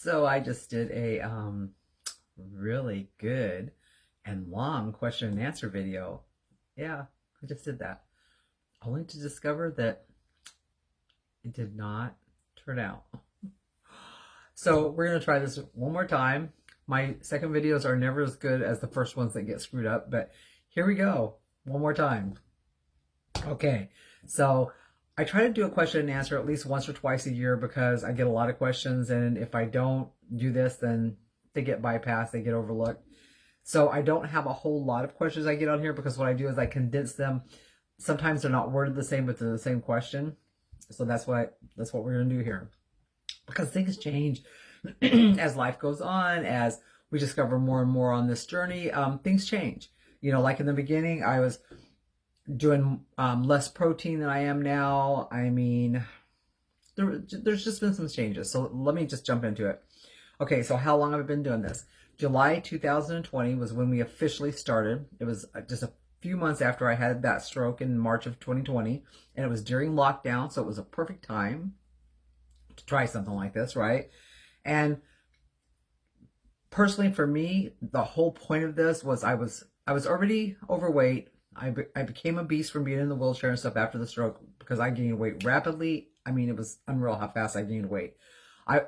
So I just did a really good and long question and answer video. Yeah, I just did that. Only to discover that it did not turn out. So we're gonna try this one more time. My second videos are never as good as the first ones that get screwed up, but here we go. One more time. Okay, so I try to do a question and answer at least once or twice a year because I get a lot of questions, and if I don't do this, then they get bypassed, they get overlooked. So I don't have a whole lot of questions I get on here because what I do is I condense them. Sometimes they're not worded the same, but they're the same question. So that's what we're gonna do here. Because things change as life goes on, as we discover more and more on this journey. Things change. Like in the beginning, I was doing less protein than I am now. I mean, there's just been some changes. So let me just jump into it. Okay, so how long have I been doing this? July 2020 was when we officially started. It was just a few months after I had that stroke in March of 2020, and it was during lockdown, so it was a perfect time to try something like this, right? And personally, for me, the whole point of this was I was already overweight. I became obese from being in the wheelchair and stuff after the stroke because I gained weight rapidly. I mean, it was unreal how fast I gained weight. I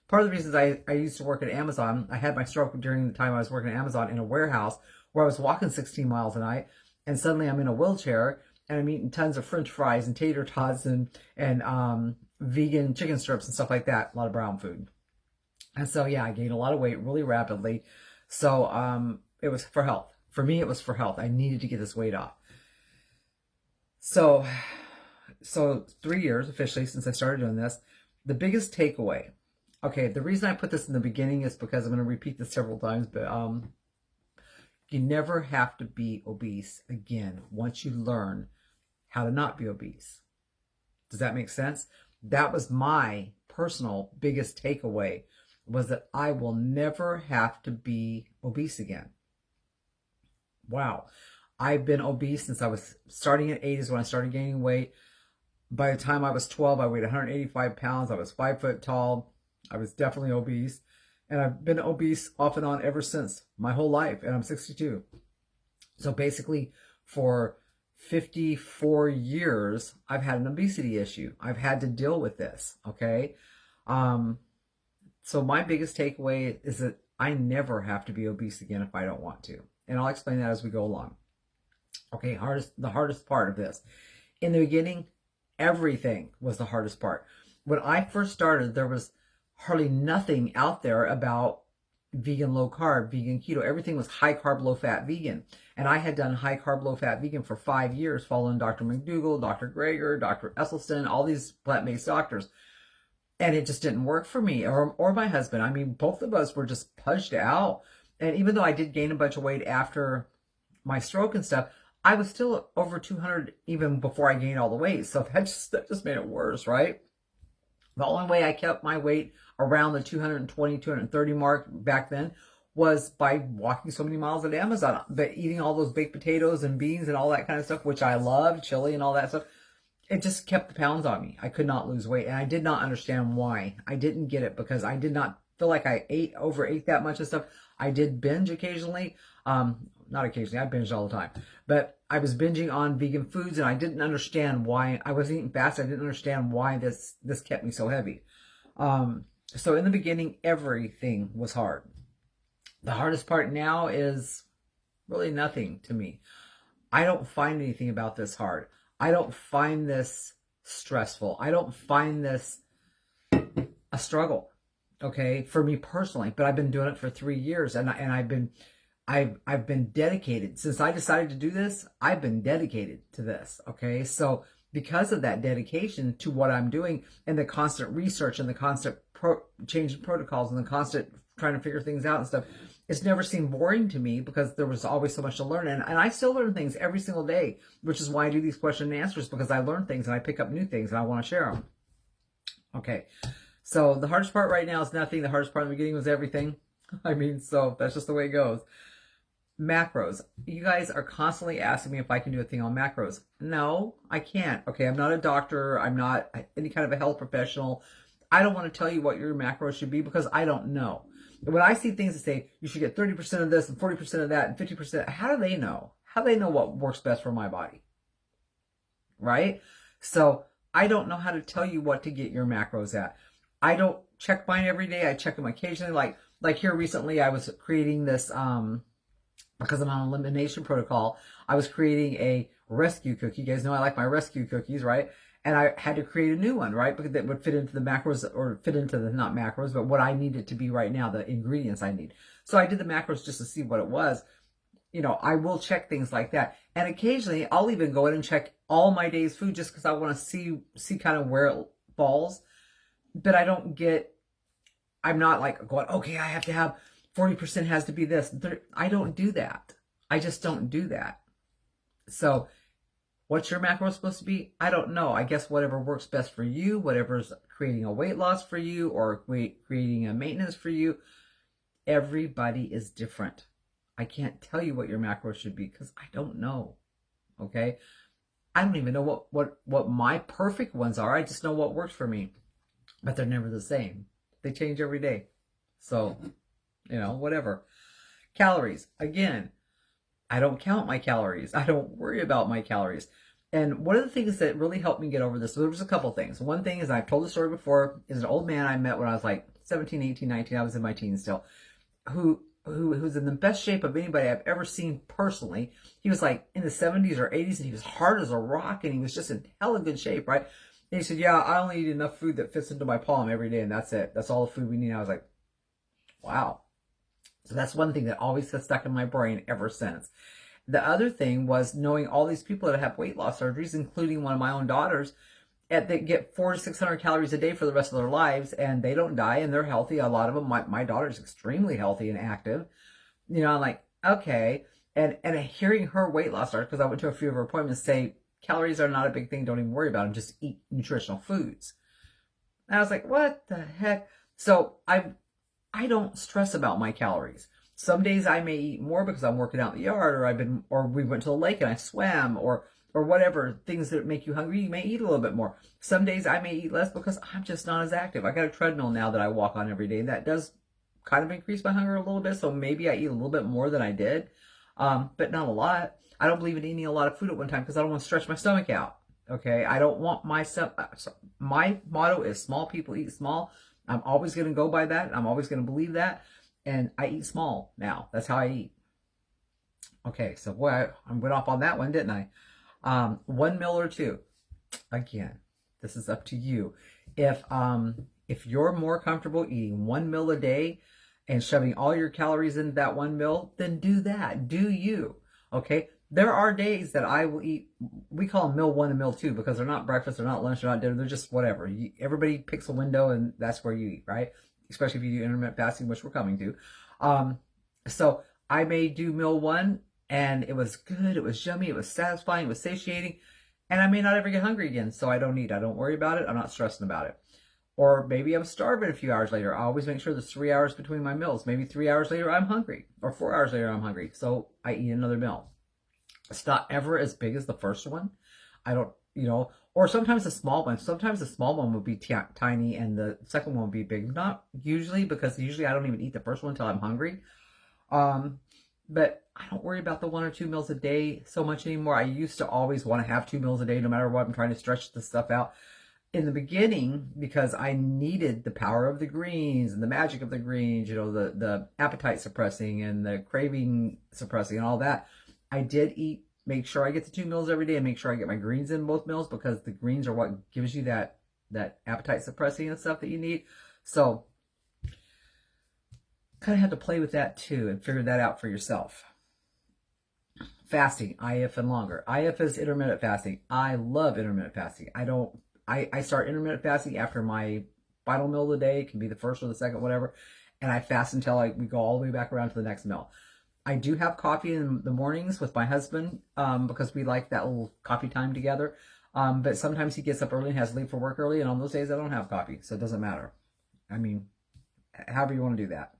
Part of the reasons I used to work at Amazon, I had my stroke during the time I was working at Amazon in a warehouse where I was walking 16 miles a night, and suddenly I'm in a wheelchair and I'm eating tons of French fries and tater tots and vegan chicken strips and stuff like that. A lot of brown food. And so yeah, I gained a lot of weight really rapidly. So it was for health. For me, it was for health. I needed to get this weight off. So 3 years officially since I started doing this. The biggest takeaway. Okay, the reason I put this in the beginning is because I'm going to repeat this several times, but you never have to be obese again once you learn how to not be obese. Does that make sense? That was my personal biggest takeaway, was that I will never have to be obese again. Wow. I've been obese since I was starting at 8 is when I started gaining weight. By the time I was 12, I weighed 185 pounds. I was 5 foot tall. I was definitely obese. And I've been obese off and on ever since, my whole life. And I'm 62. So basically, for 54 years, I've had an obesity issue. I've had to deal with this, okay? So my biggest takeaway is that I never have to be obese again if I don't want to. And I'll explain that as we go along. Okay, the hardest part of this. In the beginning, everything was the hardest part. When I first started, there was hardly nothing out there about vegan low carb, vegan keto. Everything was high carb, low fat vegan. And I had done high carb, low fat vegan for 5 years, following Dr. McDougall, Dr. Greger, Dr. Esselstyn, all these plant-based doctors. And it just didn't work for me or my husband. I mean, both of us were just pudged out. And even though I did gain a bunch of weight after my stroke and stuff, I was still over 200 even before I gained all the weight. So that just made it worse, right? The only way I kept my weight around the 220, 230 mark back then was by walking so many miles at Amazon, but eating all those baked potatoes and beans and all that kind of stuff, which I love, chili and all that stuff. It just kept the pounds on me. I could not lose weight, and I did not understand why. I didn't get it because I did not feel like I overate that much of stuff. I did binge occasionally. Not occasionally, I binged all the time. But I was binging on vegan foods, and I didn't understand why. I was eating fast. I didn't understand why this kept me so heavy. So in the beginning, everything was hard. The hardest part now is really nothing to me. I don't find anything about this hard. I don't find this stressful. I don't find this a struggle, okay, for me personally. But I've been doing it for 3 years, and I've been dedicated since I decided to do this. I've been dedicated to this, okay. So because of that dedication to what I'm doing, and the constant research and the constant changing protocols and the constant trying to figure things out and stuff, it's never seemed boring to me because there was always so much to learn. And I still learn things every single day, which is why I do these question and answers, because I learn things and I pick up new things and I want to share them. Okay, so the hardest part right now is nothing. The hardest part in the beginning was everything. I mean, so that's just the way it goes. Macros. You guys are constantly asking me if I can do a thing on macros. No, I can't. Okay, I'm not a doctor. I'm not any kind of a health professional. I don't want to tell you what your macros should be because I don't know. When I see things that say you should get 30% of this and 40% of that and 50%, how do they know? How do they know what works best for my body? Right? So I don't know how to tell you what to get your macros at. I don't check mine every day. I check them occasionally. Like here recently, I was creating this because I'm on an elimination protocol. I was creating a rescue cookie. You guys know I like my rescue cookies, right? And I had to create a new one, right? Because that would fit into the macros, or fit into the, not macros, but what I need it to be right now, the ingredients I need. So I did the macros just to see what it was. You know, I will check things like that. And occasionally I'll even go in and check all my day's food just because I want to see kind of where it falls. But I'm not like going, okay, I have to have 40% has to be this. I don't do that. I just don't do that. So what's your macro supposed to be? I don't know. I guess whatever works best for you, whatever's creating a weight loss for you or creating a maintenance for you. Everybody is different. I can't tell you what your macros should be because I don't know. Okay? I don't even know what my perfect ones are. I just know what works for me. But they're never the same. They change every day. So, you know, whatever. Calories. Again, I don't count my calories. I don't worry about my calories. And one of the things that really helped me get over this, there was a couple things. One thing is, I've told the story before, is an old man I met when I was like 17, 18, 19. I was in my teens still, who's in the best shape of anybody I've ever seen personally. He was like in the 70s or 80s, and he was hard as a rock, and he was just in hella good shape, right? And he said, yeah, I only eat enough food that fits into my palm every day, and that's it. That's all the food we need. And I was like, wow. So that's one thing that always has stuck in my brain ever since. The other thing was knowing all these people that have weight loss surgeries, including one of my own daughters, that get 400 to 600 calories a day for the rest of their lives, and they don't die, and they're healthy. A lot of them, my daughter's extremely healthy and active. You know, I'm like, okay. And hearing her weight loss start, because I went to a few of her appointments, say, calories are not a big thing. Don't even worry about them. Just eat nutritional foods. And I was like, what the heck? So I don't stress about my calories. Some days I may eat more because I'm working out in the yard, or we went to the lake and I swam, or whatever, things that make you hungry. You may eat a little bit more. Some days I may eat less because I'm just not as active. I got a treadmill now that I walk on every day. And that does kind of increase my hunger a little bit. So maybe I eat a little bit more than I did, but not a lot. I don't believe in eating a lot of food at one time because I don't want to stretch my stomach out. Okay. I don't want my motto is small people eat small. I'm always going to go by that. I'm always going to believe that. And I eat small now. That's how I eat. Okay. So boy, I went off on that one, didn't I? 1 meal or 2. Again, this is up to you. If you're more comfortable eating 1 meal a day and shoving all your calories into that 1 meal, then do that. Do you. Okay. There are days that I will eat, we call them meal 1 and meal 2 because they're not breakfast, they're not lunch, they're not dinner, they're just whatever. Everybody picks a window and that's where you eat, right? Especially if you do intermittent fasting, which we're coming to. So I may do meal 1 and it was good, it was yummy, it was satisfying, it was satiating, and I may not ever get hungry again, so I don't eat. I don't worry about it. I'm not stressing about it. Or maybe I'm starving a few hours later. I always make sure there's 3 hours between my meals. Maybe 3 hours later I'm hungry, or 4 hours later I'm hungry, so I eat another meal. It's not ever as big as the first one. I don't, or sometimes the small one. Sometimes the small one would be tiny and the second one would be big. Not usually, because usually I don't even eat the first one until I'm hungry. But I don't worry about the 1 or 2 meals a day so much anymore. I used to always want to have 2 meals a day no matter what. I'm trying to stretch this stuff out. In the beginning, because I needed the power of the greens and the magic of the greens, the appetite suppressing and the craving suppressing and all that, I did make sure I get the 2 meals every day and make sure I get my greens in both meals, because the greens are what gives you that appetite suppressing and stuff that you need. So kind of have to play with that too and figure that out for yourself. Fasting, IF and longer. IF is intermittent fasting. I love intermittent fasting. I start intermittent fasting after my final meal of the day. It can be the first or the second, whatever. And I fast until we go all the way back around to the next meal. I do have coffee in the mornings with my husband because we like that little coffee time together. But sometimes he gets up early and has to leave for work early. And on those days, I don't have coffee. So it doesn't matter. I mean, however you want to do that.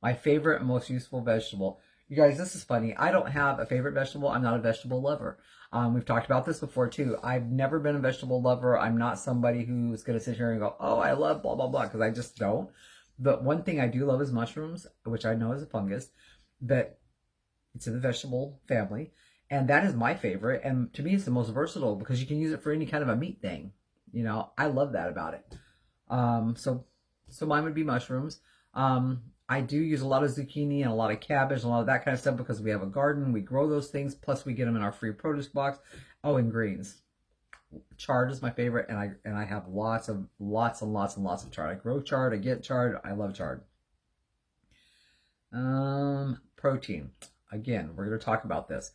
My favorite and most useful vegetable. You guys, this is funny. I don't have a favorite vegetable. I'm not a vegetable lover. We've talked about this before too. I've never been a vegetable lover. I'm not somebody who's going to sit here and go, oh, I love blah, blah, blah, because I just don't. But one thing I do love is mushrooms, which I know is a fungus, but it's in the vegetable family. And that is my favorite. And to me, it's the most versatile because you can use it for any kind of a meat thing. You know, I love that about it. So mine would be mushrooms. I do use a lot of zucchini and a lot of cabbage and a lot of that kind of stuff because we have a garden. We grow those things. Plus, we get them in our free produce box. Oh, and greens. Chard is my favorite, and I have lots and lots of chard. I grow chard. I get chard. I love chard. Protein. Again, we're going to talk about this.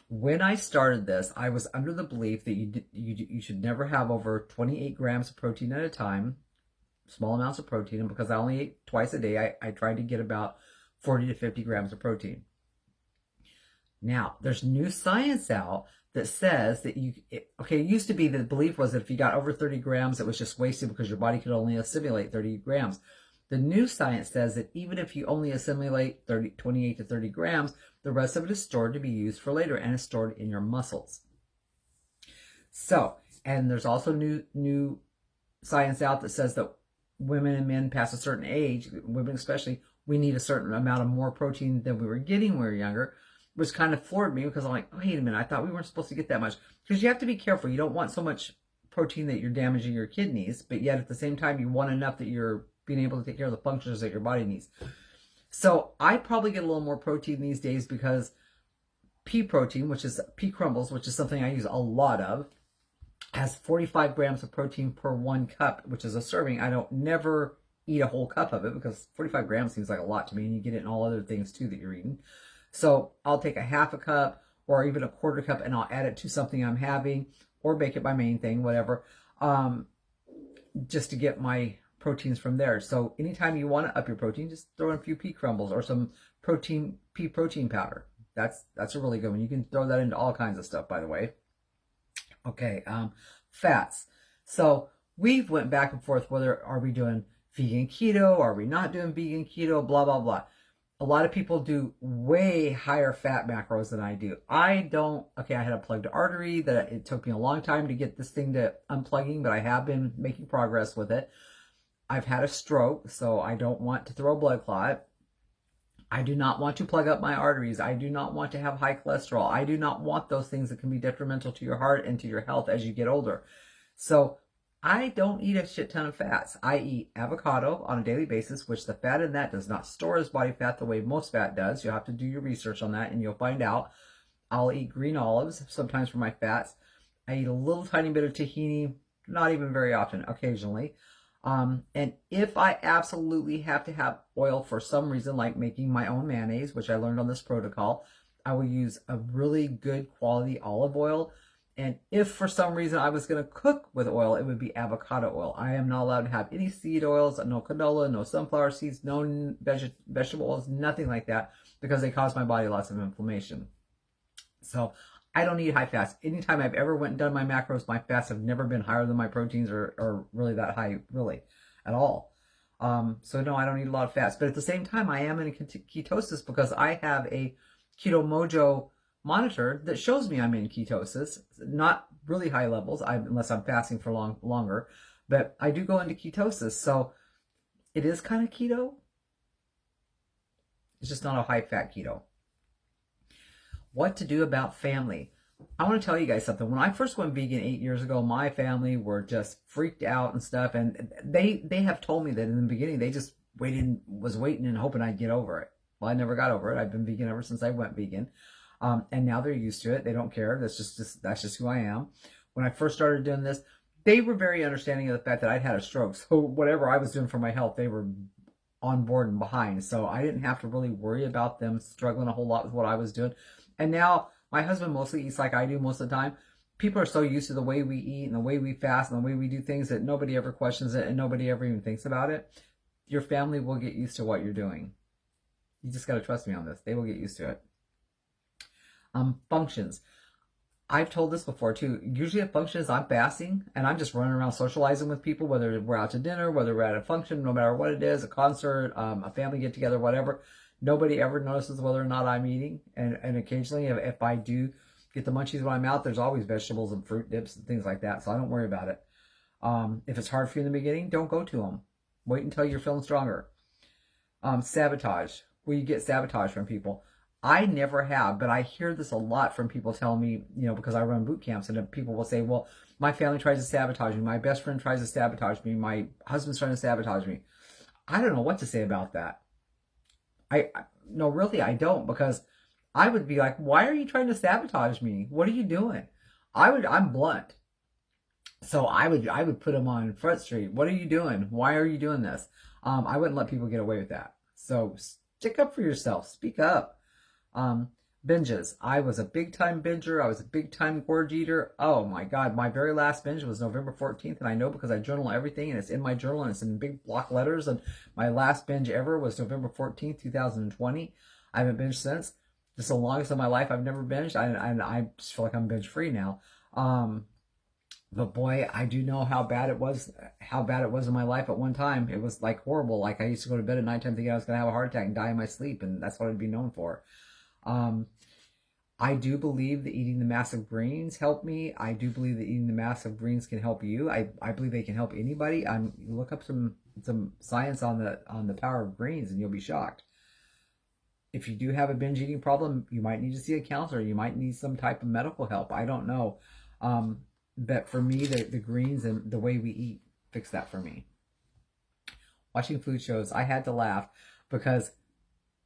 When I started this, I was under the belief that you should never have over 28 grams of protein at a time, small amounts of protein. And because I only ate twice a day, I tried to get about 40 to 50 grams of protein. Now, there's new science out that says that it used to be that the belief was that if you got over 30 grams, it was just wasted because your body could only assimilate 30 grams. The new science says that even if you only assimilate 28 to 30 grams, the rest of it is stored to be used for later and is stored in your muscles. So, and there's also new science out that says that women and men past a certain age, women especially, we need a certain amount of more protein than we were getting when we were younger, which kind of floored me because I'm like, wait a minute, I thought we weren't supposed to get that much. Because you have to be careful. You don't want so much protein that you're damaging your kidneys, but yet at the same time, you want enough that you're being able to take care of the functions that your body needs. So I probably get a little more protein these days because pea protein, which is pea crumbles, which is something I use a lot of, has 45 grams of protein per 1 cup, which is a serving. I don't never eat a whole cup of it because 45 grams seems like a lot to me, and you get it in all other things too that you're eating. So I'll take a half a cup or even a quarter cup and I'll add it to something I'm having or make it my main thing, whatever, just to get my proteins from there. So anytime you want to up your protein, just throw in a few pea crumbles or some pea protein powder. That's a really good one. You can throw that into all kinds of stuff, by the way. Okay, fats. So we've went back and forth whether are we doing vegan keto, are we not doing vegan keto, blah, blah, blah. A lot of people do way higher fat macros than I do. I don't. Okay, I had a plugged artery that it took me a long time to get this thing to unplugging, but I have been making progress with it. I've had a stroke, so I don't want to throw a blood clot. I do not want to plug up my arteries. I do not want to have high cholesterol. I do not want those things that can be detrimental to your heart and to your health as you get older. So I don't eat a shit ton of fats. I eat avocado on a daily basis, which the fat in that does not store as body fat the way most fat does. You'll have to do your research on that and you'll find out. I'll eat green olives sometimes for my fats. I eat a little tiny bit of tahini, not even very often, occasionally. And if I absolutely have to have oil for some reason, like making my own mayonnaise, which I learned on this protocol, I will use a really good quality olive oil. And if for some reason I was going to cook with oil, it would be avocado oil. I am not allowed to have any seed oils, no canola, no sunflower seeds, no vegetable oils, nothing like that, because they cause my body lots of inflammation. So I don't eat high fats. Anytime I've ever went and done my macros, my fats have never been higher than my proteins or really that high, really, at all. So no, I don't eat a lot of fats. But at the same time, I am in ketosis because I have a Keto Mojo monitor that shows me I'm in ketosis. Not really high levels, unless I'm fasting for longer. But I do go into ketosis. So it is kind of keto. It's just not a high fat keto. What to do about family. I want to tell you guys something. When I first went vegan 8 years ago, my family were just freaked out and stuff. And they have told me that in the beginning, they just was waiting and hoping I'd get over it. Well, I never got over it. I've been vegan ever since I went vegan. And now they're used to it. They don't care. That's just who I am. When I first started doing this, they were very understanding of the fact that I'd had a stroke. So whatever I was doing for my health, they were on board and behind. So I didn't have to really worry about them struggling a whole lot with what I was doing. And now my husband mostly eats like I do most of the time. People are so used to the way we eat and the way we fast and the way we do things that nobody ever questions it and nobody ever even thinks about it. Your family will get used to what you're doing. You just got to trust me on this. They will get used to it. Functions. I've told this before too. Usually at functions, I'm fasting and I'm just running around socializing with people, whether we're out to dinner, whether we're at a function, no matter what it is, a concert, a family get together, whatever. Nobody ever notices whether or not I'm eating. And occasionally, if I do get the munchies when I'm out, there's always vegetables and fruit dips and things like that. So I don't worry about it. If it's hard for you in the beginning, don't go to them. Wait until you're feeling stronger. Sabotage. Where you get sabotage from people. I never have, but I hear this a lot from people telling me, because I run boot camps, and people will say, well, my family tries to sabotage me. My best friend tries to sabotage me. My husband's trying to sabotage me. I don't know what to say about that. No, really, I don't, because I would be like, why are you trying to sabotage me? What are you doing? I'm blunt. So I would put them on Front Street. What are you doing? Why are you doing this? I wouldn't let people get away with that. So stick up for yourself. Speak up. Binges. I was a big time binger. I was a big time gorge eater. Oh my God. My very last binge was November 14th. And I know because I journal everything, and it's in my journal, and it's in big block letters. And my last binge ever was November 14th, 2020. I haven't binged since. Just the longest of my life I've never binged. I just feel like I'm binge free now. But boy, I do know how bad it was in my life at one time. It was like horrible. Like I used to go to bed at nighttime thinking I was going to have a heart attack and die in my sleep. And that's what I'd be known for. I do believe that eating the massive greens helped me. I do believe that eating the massive greens can help you. I believe they can help anybody. Look up some science on the power of greens, and you'll be shocked. If you do have a binge eating problem, you might need to see a counselor. You might need some type of medical help. I don't know. But for me, the greens and the way we eat fix that for me. Watching food shows, I had to laugh because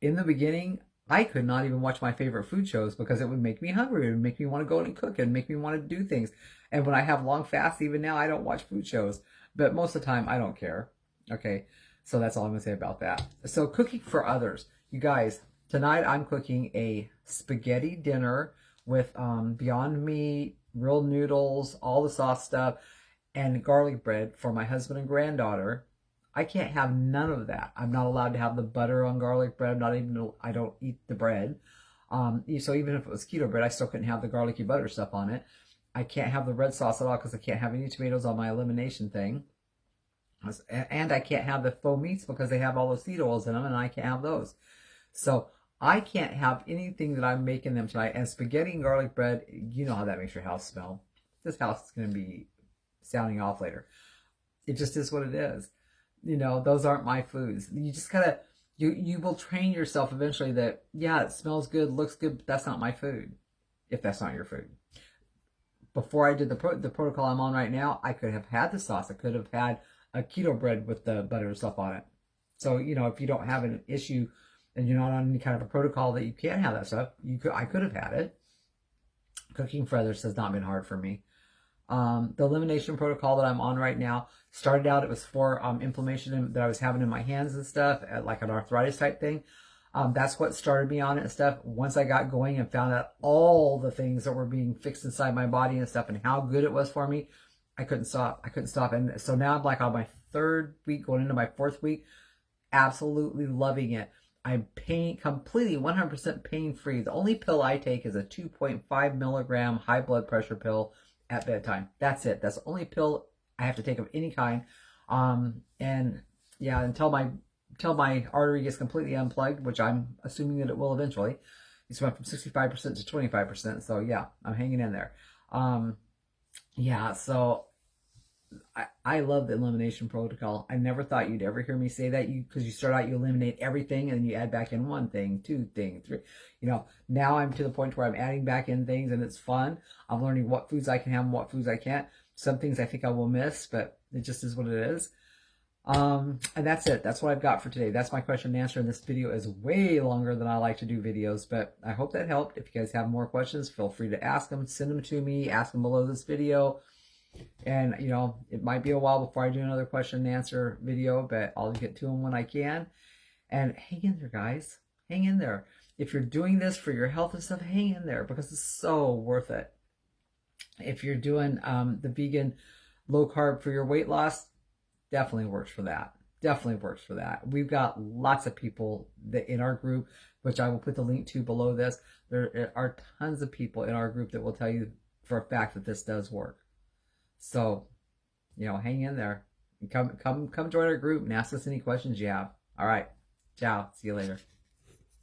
in the beginning, I could not even watch my favorite food shows because it would make me hungry. It would make me want to go and cook. It would make me want to do things. And when I have long fasts, even now, I don't watch food shows. But most of the time, I don't care. Okay, so that's all I'm going to say about that. So cooking for others. You guys, tonight I'm cooking a spaghetti dinner with Beyond Meat, real noodles, all the sauce stuff, and garlic bread for my husband and granddaughter. I can't have none of that. I'm not allowed to have the butter on garlic bread. I don't eat the bread. So even if it was keto bread, I still couldn't have the garlicky butter stuff on it. I can't have the red sauce at all because I can't have any tomatoes on my elimination thing. And I can't have the faux meats because they have all the seed oils in them, and I can't have those. So I can't have anything that I'm making them tonight. And spaghetti and garlic bread, you know how that makes your house smell. This house is going to be sounding off later. It just is what it is. Those aren't my foods. You just gotta, you will train yourself eventually that, yeah, it smells good, looks good, but that's not my food. If that's not your food. Before I did the protocol I'm on right now, I could have had the sauce. I could have had a keto bread with the butter and stuff on it. So, if you don't have an issue and you're not on any kind of a protocol that you can't have that stuff, I could have had it. Cooking for others has not been hard for me. The elimination protocol that I'm on right now started out, it was for inflammation that I was having in my hands and stuff, like an arthritis type thing. That's what started me on it and stuff. Once I got going and found out all the things that were being fixed inside my body and stuff and how good it was for me, I couldn't stop. And so now I'm like on my 3rd week, going into my 4th week, absolutely loving it. I'm completely 100% pain free. The only pill I take is a 2.5 milligram high blood pressure pill at bedtime. That's it. That's the only pill I have to take of any kind. And yeah, until my artery gets completely unplugged, which I'm assuming that it will eventually. It's went from 65% to 25%. So yeah, I'm hanging in there. Yeah, so I love the elimination protocol. I never thought you'd ever hear me say that, because you start out, you eliminate everything, and then you add back in 1 thing, 2 things, 3. Now I'm to the point where I'm adding back in things, and it's fun. I'm learning what foods I can have and what foods I can't. Some things I think I will miss, but it just is what it is. And that's it. That's what I've got for today. That's my question and answer. And this video is way longer than I like to do videos, but I hope that helped. If you guys have more questions, feel free to ask them. Send them to me. Ask them below this video. And, it might be a while before I do another question and answer video, but I'll get to them when I can. And hang in there, guys. Hang in there. If you're doing this for your health and stuff, hang in there, because it's so worth it. If you're doing the vegan low carb for your weight loss, definitely works for that. Definitely works for that. We've got lots of people that in our group, which I will put the link to below this. There are tons of people in our group that will tell you for a fact that this does work. So, hang in there. Come join our group and ask us any questions you have. All right. Ciao. See you later.